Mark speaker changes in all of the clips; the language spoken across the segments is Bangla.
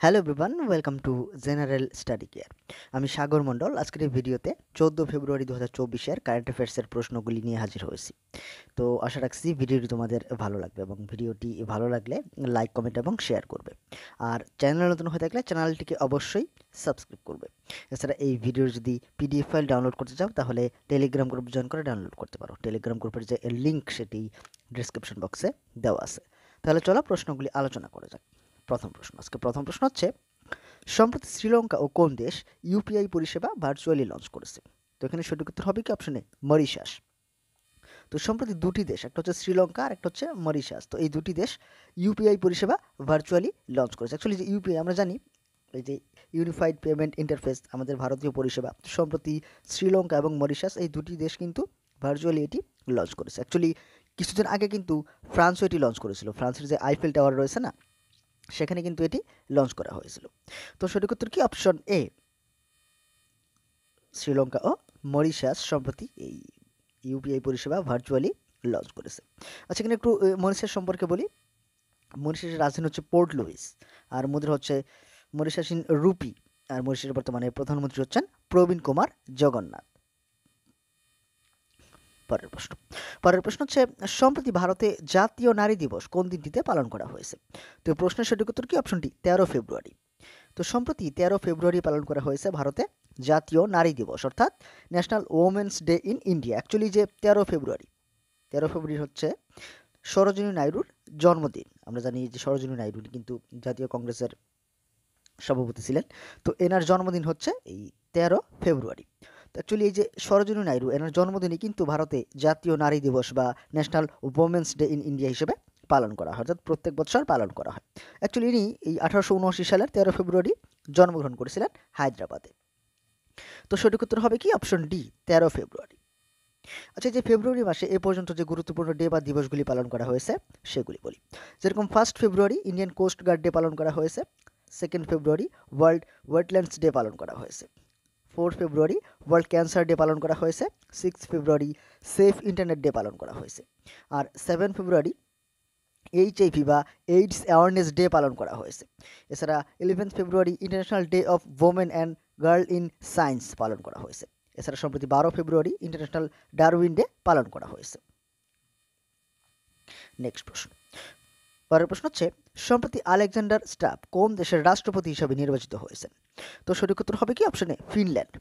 Speaker 1: Hello everyone, welcome to general study care. আমি সাগর মণ্ডল। আজকের এই ভিডিওতে 14 ফেব্রুয়ারি 2024-এর কারেন্ট অ্যাফেয়ার্সের প্রশ্নগুলি নিয়ে হাজির হয়েছি। তো আশা রাখছি ভিডিওটি তোমাদের ভালো লাগবে এবং ভিডিওটি ভালো লাগলে লাইক, কমেন্ট এবং শেয়ার করবে। আর চ্যানেলে নতুন হয়ে থাকলে চ্যানেলটিকে অবশ্যই সাবস্ক্রাইব করবে। এছাড়া এই ভিডিওর যদি পিডিএফ ফাইল ডাউনলোড করতে চাও তাহলে টেলিগ্রাম গ্রুপ জয়েন করে ডাউনলোড করতে পারো। টেলিগ্রাম গ্রুপের যে লিঙ্ক সেটি ডিসক্রিপশন বক্সে দেওয়া আছে। তাহলে চলো প্রশ্নগুলি আলোচনা করা যাক। প্রথম প্রশ্ন হচ্ছে, সম্প্রতি শ্রীলঙ্কা ও কোন দেশ ইউপিআই পরিষেবা ভার্চুয়ালি লঞ্চ করেছে? তো এখানে সঠিক উত্তর হবে কি অপশনে মরিশাস। তো সম্প্রতি দুটি দেশ, একটা হচ্ছে শ্রীলঙ্কা আর একটা হচ্ছে মরিশাস, তো এই দুটি দেশ ইউপিআই পরিষেবা ভার্চুয়ালি লঞ্চ করেছে। অ্যাকচুয়ালি যে ইউপিআই আমরা জানি, এই যে ইউনিফাইড পেমেন্ট ইন্টারফেস আমাদের ভারতীয় পরিষেবা, সম্প্রতি শ্রীলঙ্কা এবং মরিশাস এই দুটি দেশ কিন্তু ভার্চুয়ালি এটি লঞ্চ করেছে। অ্যাকচুয়ালি কিছুদিন আগে কিন্তু ফ্রান্সও এটি লঞ্চ করেছিল। ফ্রান্সের যে আইফেল টাওয়ার রয়েছে না, সেখানে কিন্তু এটি লঞ্চ করা হয়েছিল। তো সঠিক উত্তর কি অপশন এ, শ্রীলঙ্কা ও মরিশাস সম্প্রতি এই ইউপিআই পরিষেবা ভার্চুয়ালি লঞ্চ করেছে। আচ্ছা, এখানে একটু মরিশাস সম্পর্কে বলি। মরিশাসের রাজধানী হচ্ছে পোর্ট লুইস, আর মুদ্রা হচ্ছে মরিশাসিন রুপি, আর মরিশাসের বর্তমানে প্রধানমন্ত্রী হচ্ছেন প্রবীণ কুমার জগন্নাথ। পরের প্রশ্ন পরের প্রশ্ন হচ্ছে, সম্প্রতি ভারতে জাতীয় নারী দিবস কোন দিনটিতে পালন করা হয়েছে? তো প্রশ্নের সঠিক উত্তর কি অপশনটি 13 ফেব্রুয়ারি। তো সম্প্রতি 13 ফেব্রুয়ারি পালন করা হয়েছে ভারতে জাতীয় নারী দিবস, অর্থাৎ national women's day in India. Actually যে 13 ফেব্রুয়ারি হচ্ছে সরোজিনী নাইডুর জন্মদিন। আমরা জানি যে সরোজিনী নাইডু কিন্তু জাতীয় কংগ্রেসের সভাপতি ছিলেন। তো এনার জন্মদিন হচ্ছে এই 13 ফেব্রুয়ারি। তো অ্যাকচুয়ালি এই যে সরোজিনী নাইডু, এনার জন্মদিনই কিন্তু ভারতে জাতীয় নারী দিবস বা national women's day in India হিসেবে পালন করা হয়, অর্থাৎ প্রত্যেক বছর পালন করা হয়। অ্যাকচুয়ালি ইনি এই 1879 সালের 13 ফেব্রুয়ারি জন্মগ্রহণ করেছিলেন হায়দ্রাবাদে। তো সঠিক উত্তর হবে কি অপশন ডি, 13 ফেব্রুয়ারি। আচ্ছা, যে ফেব্রুয়ারি মাসে এ পর্যন্ত যে গুরুত্বপূর্ণ ডে বা দিবসগুলি পালন করা হয়েছে সেগুলি বলি। যেরকম 1 ফেব্রুয়ারি ইন্ডিয়ান কোস্ট গার্ড ডে পালন করা হয়েছে। 2 ফেব্রুয়ারি ওয়ার্ল্ড ওয়েটল্যান্ডস ডে পালন করা হয়েছে। 4 ফেব্রুয়ারি ওয়ার্ল্ড ক্যান্সার ডে পালন করা হয়েছে। 6 ফেব্রুয়ারি সেফ ইন্টারনেট ডে পালন করা হয়েছে। আর 7 ফেব্রুয়ারি এইচআইভি বা এইডস অ্যাওয়ারনেস ডে পালন করা হয়েছে। এছাড়া 11 ফেব্রুয়ারি international day of women and girl in science পালন করা হয়েছে। এছাড়া সম্প্রতি 12 ফেব্রুয়ারি ইন্টারন্যাশনাল ডারউইন ডে পালন করা হয়েছে। নেক্সট প্রশ্ন পরের প্রশ্ন হচ্ছে, সম্প্রতি আলেকজান্ডার স্টাপ কোন দেশের রাষ্ট্রপতি হিসাবে নির্বাচিত হয়েছেন? তো সঠিক উত্তর হবে কি অপশনে ফিনল্যান্ড।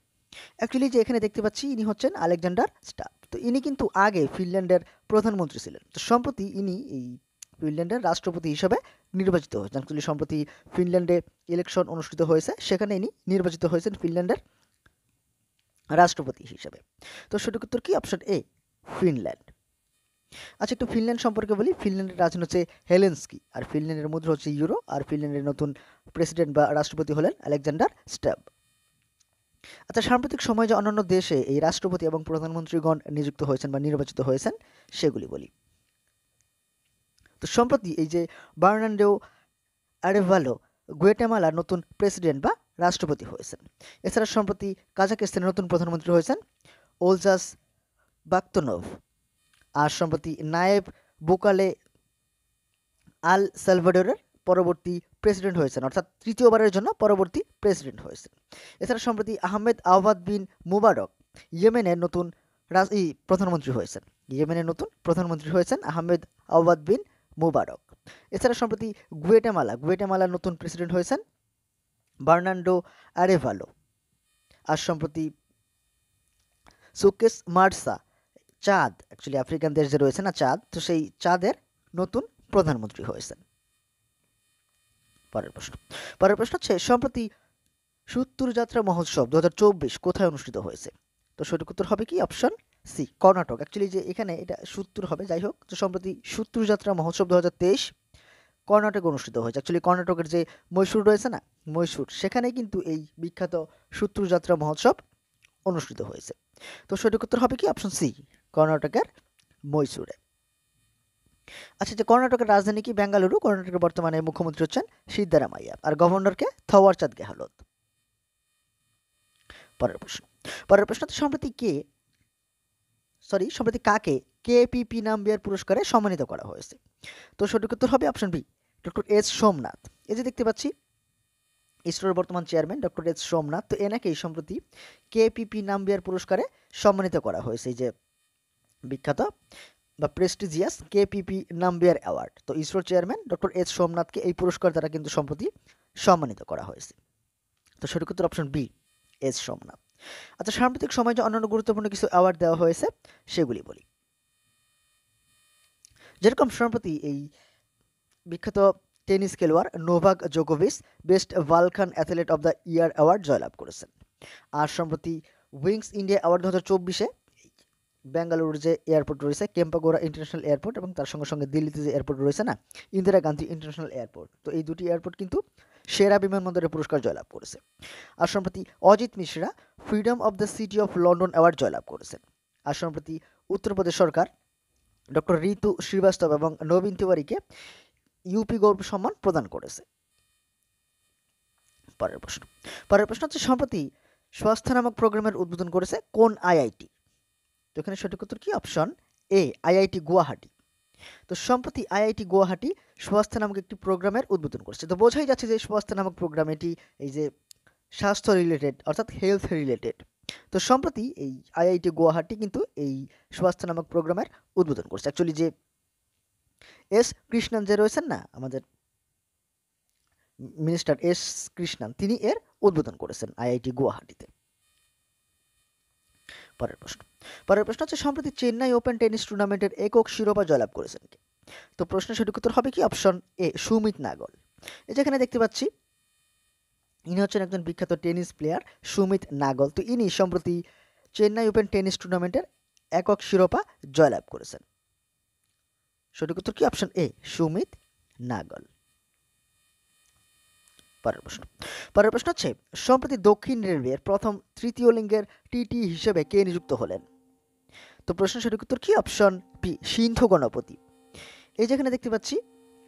Speaker 1: অ্যাকচুয়ালি যে এখানে দেখতে পাচ্ছি ইনি হচ্ছেন আলেকজান্ডার স্টাপ। তো ইনি কিন্তু আগে ফিনল্যান্ডের প্রধানমন্ত্রী ছিলেন। তো সম্প্রতি ইনি এই ফিনল্যান্ডের রাষ্ট্রপতি হিসাবে নির্বাচিত হয়েছেন। অ্যাকচুয়ালি সম্প্রতি ফিনল্যান্ডে ইলেকশন অনুষ্ঠিত হয়েছে, সেখানে ইনি নির্বাচিত হয়েছেন ফিনল্যান্ডের রাষ্ট্রপতি হিসেবে। তো সঠিক উত্তর কি অপশন এ, ফিনল্যান্ড। আচ্ছা, একটু ফিনল্যান্ড সম্পর্কে বলি। ফিনল্যান্ডের রাজধানী হচ্ছে হেলেনস্কি, আর ফিনল্যান্ডের মুদ্রা হচ্ছে ইউরো, আর ফিনল্যান্ডের নতুন প্রেসিডেন্ট বা রাষ্ট্রপতি হলেন আলেকজান্ডার স্টাব। আচ্ছা, সাম্প্রতিক সময়ে যে অন্যান্য দেশে এই রাষ্ট্রপতি এবং প্রধানমন্ত্রীগণ নিযুক্ত হয়েছেন বা নির্বাচিত হয়েছেন সেগুলি বলি। তো সম্প্রতি এই যে বার্নান্ডো আরেভালো গুয়েটেমালার নতুন প্রেসিডেন্ট বা রাষ্ট্রপতি হয়েছেন। এছাড়া সম্প্রতি কাজাকিস্তানের নতুন প্রধানমন্ত্রী হয়েছেন ওলজাস বাকতনভ। আর সম্প্রতি নায়েব বুকালে আল সালভাডোরের পরবর্তী প্রেসিডেন্ট হয়েছেন, অর্থাৎ তৃতীয়বারের জন্য পরবর্তী প্রেসিডেন্ট হয়েছেন। এছাড়া সম্প্রতি আহমেদ আওয়াদ বিন মুবারক ইয়েমেনের নতুন প্রধানমন্ত্রী হয়েছেন। ইয়েমেনের নতুন প্রধানমন্ত্রী হয়েছেন আহমেদ আওয়াদ বিন মুবারক। এছাড়া সম্প্রতি গুয়েটেমালার নতুন প্রেসিডেন্ট হয়েছেন বার্নান্ডো আরেভালো। আর সম্প্রতি সুকেস মার্সা, চাঁদ, অ্যাকচুয়ালি আফ্রিকান দেশ যে রয়েছে না চাঁদ, তো সেই চাঁদের নতুন প্রধানমন্ত্রী হয়েছেন। পরের প্রশ্ন হচ্ছে, সম্প্রতি সুত্তুর যাত্রা মহোৎসব 2024 কোথায় অনুষ্ঠিত হয়েছে? তো সঠিক উত্তর হবে কি অপশন সি, কর্ণাটক। অ্যাকচুয়ালি যে এখানে এটা সুত্তুর হবে, যাই হোক, তো সম্প্রতি সুত্তুর যাত্রা মহোৎসব 2023 কর্ণাটকে অনুষ্ঠিত হয়েছে। অ্যাকচুয়ালি কর্ণাটকের যে মহীশূর রয়েছে না, মহীশূর, সেখানে কিন্তু এই বিখ্যাত সুত্তুর যাত্রা মহোৎসব অনুষ্ঠিত হয়েছে। তো সঠিক উত্তর হবে কি অপশন সি, কর্ণাটকের মহীশূরে। আচ্ছা, যে কর্ণাটকের রাজধানী কি বেঙ্গালুরু। কর্ণাটকের বর্তমানে মুখ্যমন্ত্রী হচ্ছেন সিদ্দারামাইয়া, আর গভর্নরকে থাওয়ারচাঁদ গেহলোত। পরের প্রশ্ন সম্প্রতি কাকে কেপিপি নামবিয়ার পুরস্কারে সম্মানিত করা হয়েছে? তো সঠিক উত্তর হবে option B, doctor S Somnath. এই যে দেখতে পাচ্ছি ইসরোর বর্তমান চেয়ারম্যান ডক্টর এস সোমনাথ। তো এনাকেই সম্প্রতি কেপিপি নামবিয়ার পুরস্কারে সম্মানিত করা হয়েছে, এই যে বিখ্যাত বা প্রেস্টিজিয়াস কেপিপি নামবিয়ার অ্যাওয়ার্ড। তো ইসরোর চেয়ারম্যান ডক্টর এস সোমনাথকে এই পুরস্কার দ্বারা কিন্তু সম্প্রতি সম্মানিত করা হয়েছে। তো সঠিক উত্তর অপশন বি, এস সোমনাথ। আচ্ছা, সাম্প্রতিক সময়ে যে অন্যান্য গুরুত্বপূর্ণ কিছু অ্যাওয়ার্ড দেওয়া হয়েছে সেগুলি বলি। যেরকম সম্প্রতি এই বিখ্যাত টেনিস খেলোয়াড় নোভাক জোকোভিচ best Balkan athlete of the year award জয়লাভ করেছেন। আর সম্প্রতি উইংস ইন্ডিয়া অ্যাওয়ার্ড 2024-এ বেঙ্গালুরুর যে এয়ারপোর্ট রয়েছে কেম্পাগোরা ইন্টারন্যাশনাল এয়ারপোর্ট এবং তার সঙ্গে সঙ্গে দিল্লিতে যে এয়ারপোর্ট রয়েছে না, ইন্দিরা গান্ধী ইন্টারন্যাশনাল এয়ারপোর্ট, তো এই দুটি এয়ারপোর্ট কিন্তু সেরা বিমানবন্দরের পুরস্কার জয়লাভ করেছে। আর সম্প্রতি Ajit Mishra freedom of the city of London award জয়লাভ করেছেন। আর সম্প্রতি উত্তরপ্রদেশ সরকার ডক্টর ঋতু শ্রীবাস্তব এবং নবীন তিওয়ারিকে ইউপি গৌরব সম্মান প্রদান করেছে। পরের প্রশ্ন হচ্ছে সম্প্রতি স্বাস্থ্য নামক প্রোগ্রামের উদ্বোধন করেছে কোন আইআইটি? তো এখানে সঠিক উত্তর কি? অপশন এ, আইআইটি গুয়াহাটি। তো সম্প্রতি আইআইটি গুয়াহাটি স্বাস্থ্য নামক একটি প্রোগ্রামের উদ্বোধন করেছে। তো বোঝাই যাচ্ছে যে স্বাস্থ্য নামক প্রোগ্রাম এটি এই যে স্বাস্থ্য রিলেটেড অর্থাৎ হেলথ রিলেটেড। তো সম্প্রতি এই আইআইটি গুয়াহাটি কিন্তু এই স্বাস্থ্য নামক প্রোগ্রামের উদ্বোধন করছে। অ্যাকচুয়ালি যে এস কৃষ্ণন যে রয়েছেন না, আমাদের মিনিস্টার এস কৃষ্ণন, তিনি এর উদ্বোধন করেছেন আইআইটি গুয়াহাটিতে। পরের প্রশ্ন হচ্ছে সম্প্রতি চেন্নাই ওপেন টেনিস টুর্নামেন্টের একক শিরোপা জয়লাভ করেছেন কে? তো প্রশ্নের সঠিক উত্তর হবে কি? Option A, Sumit Nagal. এই যেখানে দেখতে পাচ্ছি ইনি হচ্ছেন একজন বিখ্যাত টেনিস প্লেয়ার সুমিত নাগল। তো ইনি সম্প্রতি চেন্নাই ওপেন টেনিস টুর্নামেন্টের একক শিরোপা জয়লাভ করেছেন। সঠিক উত্তর কি? Option A, Sumit Nagal. পরের প্রশ্ন হচ্ছে সম্প্রতি দক্ষিণ রেলওয়ের প্রথম তৃতীয় লিঙ্গের টিটি হিসেবে কে নিযুক্ত হলেন? তো প্রশ্নের সঠিক উত্তর কি? অপশন বি, সিন্ধু গণপতি। এই যেখানে দেখতে পাচ্ছি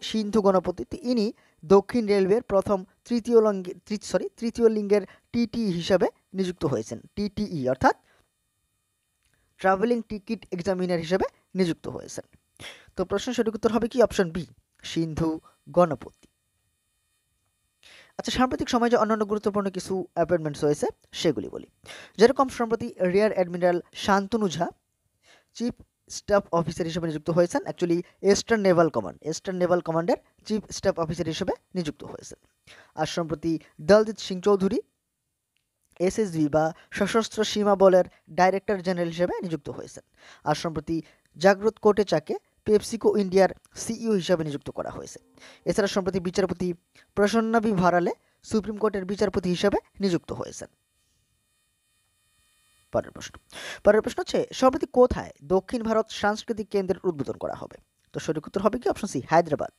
Speaker 1: সিন্ধু গণপতি, তো ইনি দক্ষিণ রেলওয়ের প্রথম তৃতীয় লিঙ্গের টিটি হিসাবে নিযুক্ত হয়েছেন। টিটিই অর্থাৎ ট্রাভেলিং টিকিট এক্সামিনার হিসেবে নিযুক্ত হয়েছেন। তো প্রশ্নের সঠিক উত্তর হবে কি? অপশন বি, সিন্ধু গণপতি। আচ্ছা, সাম্প্রতিক সময়ে যে অন্যান্য গুরুত্বপূর্ণ কিছু অ্যাপয়েন্টমেন্টস হয়েছে সেগুলি বলি। যেরকম সম্প্রতি রিয়ার অ্যাডমিরাল শান্তনু ঝা চিফ স্টাফ অফিসার হিসেবে নিযুক্ত হয়েছেন। অ্যাকচুয়ালি ইস্টার্ন নেভাল কমান্ডের চিফ স্টাফ অফিসার হিসেবে নিযুক্ত হয়েছেন। আর সম্প্রতি দলজিৎ সিং চৌধুরী এসএসবি বা সশস্ত্র সীমা বলের ডাইরেক্টর জেনারেল হিসেবে নিযুক্ত হয়েছেন। আর সম্প্রতি জাগ্রত কোটেচাকে পেপসিকো ইন্ডিয়ার সিইও হিসাবে নিযুক্ত করা হয়েছে। এছাড়া সম্প্রতি বিচারপতি প্রসন্নবি ভারালে সুপ্রিম কোর্টের বিচারপতি হিসাবে নিযুক্ত হয়েছেন। পরের প্রশ্ন হচ্ছে সম্প্রতি কোথায় দক্ষিণ ভারত সাংস্কৃতিক কেন্দ্রের উদ্বোধন করা হবে? তো সঠিক উত্তর হবে কি? Option C, Hyderabad.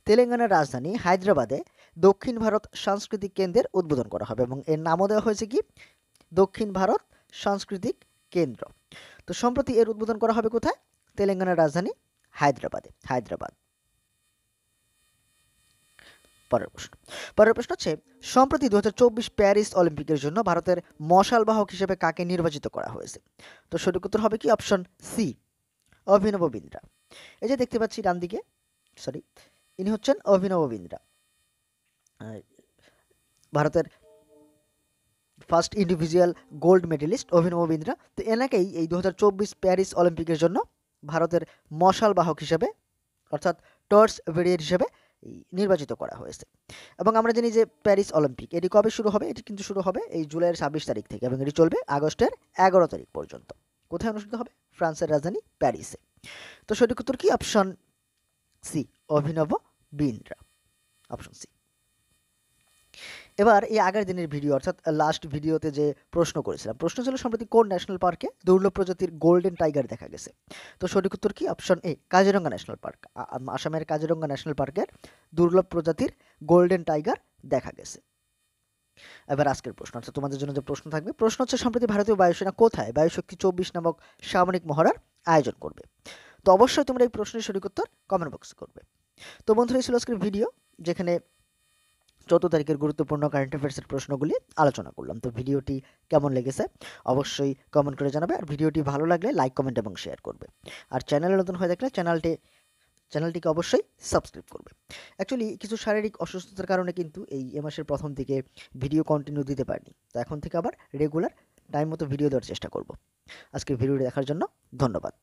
Speaker 1: তেলেঙ্গানার রাজধানী হায়দ্রাবাদে দক্ষিণ ভারত সাংস্কৃতিক কেন্দ্রের উদ্বোধন করা হবে এবং এর নামও দেওয়া হয়েছে কি? দক্ষিণ ভারত সাংস্কৃতিক কেন্দ্র। তো সম্প্রতি এর উদ্বোধন করা হবে কোথায়? তেলেঙ্গানার রাজধানী হায়দ্রাবাদ। পরের প্রশ্ন হচ্ছে সম্প্রতি 2024 প্যারিস অলিম্পিকের জন্য ভারতের মশাল বাহক হিসেবে কাকে নির্বাচিত করা হয়েছে? তো সঠিক উত্তর হবে কি? অপশন সি, অভিনব বিন্দ্রা। এই যে দেখতে পাচ্ছি ডান দিকে, ইনি হচ্ছেন অভিনব বিন্দ্রা, ভারতের ফার্স্ট ইন্ডিভিজুয়াল গোল্ড মেডেলিস্ট অভিনব বিন্দ্রা। তো এনাকেই এই 2024 প্যারিস অলিম্পিকের জন্য ভারতের মশাল বাহক হিসেবে অর্থাৎ টর্চ ভেরিয়েট হিসেবে নির্বাচিত করা হয়েছে। এবং আমরা জানি যে প্যারিস অলিম্পিক এটি কবে শুরু হবে? এটি কিন্তু শুরু হবে এই জুলাইয়ের 26 তারিখ থেকে এবং এটি চলবে আগস্টের 11 তারিখ পর্যন্ত। কোথায় অনুষ্ঠিত হবে? ফ্রান্সের রাজধানী প্যারিসে। তো সঠিক উত্তর কি? অপশন সি, অভিনব বিন্দ্রা, অপশন সি। এবার এই আগের দিনের ভিডিও অর্থাৎ লাস্ট ভিডিওতে যে প্রশ্ন করেছিলাম, প্রশ্ন ছিল সম্প্রতি কোন ন্যাশনাল পার্কে দুর্লভ প্রজাতির গোল্ডেন টাইগার দেখা গেছে? তো সঠিক উত্তর কি? অপশন এ, কাজিরঙ্গা ন্যাশনাল পার্ক। আসামের কাজিরঙ্গা ন্যাশনাল পার্কের দুর্লভ প্রজাতির গোল্ডেন টাইগার দেখা গেছে। এবার আজকের প্রশ্ন অর্থাৎ তোমাদের জন্য যে প্রশ্ন থাকবে, প্রশ্ন হচ্ছে সম্প্রতি ভারতীয় বায়ুসেনা কোথায় বায়ুশক্তি 24 নামক সামরিক মহড়ার আয়োজন করবে? তো অবশ্যই তোমরা এই প্রশ্নের সঠিক উত্তর কমেন্ট বক্সে করবে। তো বন্ধুরা, এই ছিল আজকের ভিডিও যেখানে 14 তারিখের গুরুত্বপূর্ণ কারেন্ট অ্যাফেয়ার্সের প্রশ্নগুলি আলোচনা করলাম। তো ভিডিওটি কেমন লেগেছে অবশ্যই কমেন্ট করে জানাবে। আর ভিডিওটি ভালো লাগলে লাইক, কমেন্ট এবং শেয়ার করবে। আর চ্যানেলে নতুন হয়ে থাকলে চ্যানেলটিকে অবশ্যই সাবস্ক্রাইব করবে। অ্যাকচুয়ালি কিছু শারীরিক অসুস্থতার কারণে কিন্তু এ মাসের প্রথম দিকে ভিডিও কন্টিনিউ দিতে পারিনি। তো এখন থেকে আবার রেগুলার টাইম মতো ভিডিও দেওয়ার চেষ্টা করব। আজকের ভিডিওটি দেখার জন্য ধন্যবাদ।